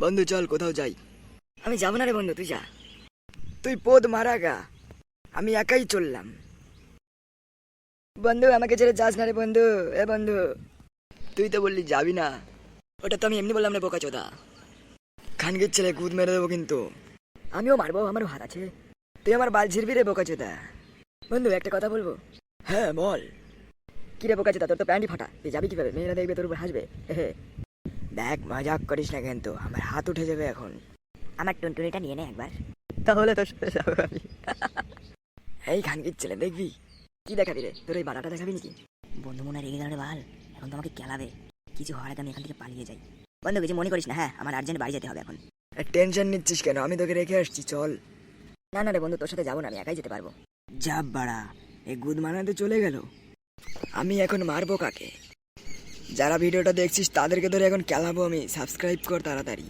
বন্ধু চল কোথাও যাই। আমি যাবো না রে বন্ধু, তুই যা। তুই পদ মারা গা, আমি একাই চললাম। বন্ধু আমাকে ছেড়ে যাস না রে বন্ধু। এ বন্ধু, তুই তো বললি যাবি না। ওটা তো আমি এমনি বললাম রে বোকা চোদা। খানগির ছেলে কুদ মেরে দেবো কিন্তু। আমিও মারবো, আমারও হাত আছে। তুই আমার বাল ছিড়বি রে বোকাচোদা। বন্ধু একটা কথা বলবো। হ্যাঁ বল। কি রে বোকা চোদা, তোর তো প্যান্টই ফাটা, তুই যাবি কিভাবে? মেয়েরা দেখবে তোর উপর হাসবে। দেখ মজাক করিস না কিন্তু, আমার হাত উঠে যাবে এখন। আমার টুনটুনিটা নিয়ে নে একবার, তাহলে তোর সাথে যাবো আমি। এই খানগির ছেলে দেখবি। কি দেখাবি রে? তোর এই বালাটা দেখাবি নাকি? বন্ধু মনে রেগে গেল রে বাল, এখন তো আমাকে কেলাবে। কিছু হওয়ার আগে আমি এখান থেকে পালিয়ে যাই। বন্ধু কিছু মনে করিস না, হ্যাঁ আমার আর্জেন্ট বাড়ি যেতে হবে এখন। টেনশন নিচ্ছিস কেন? আমি তোকে রেখে আসছি, চল। না না রে বন্ধু, তোর সাথে যাবো না, আমি একাই যেতে পারবো। যা বাড়া, এই গুদ মানাতে চলে গেল। আমি এখন মারবো কাকে? যারা ভিডিওটা দেখছিস তাদেরকে ধরে এখন কেলাবো আমি। সাবস্ক্রাইব কর তাড়াতাড়ি।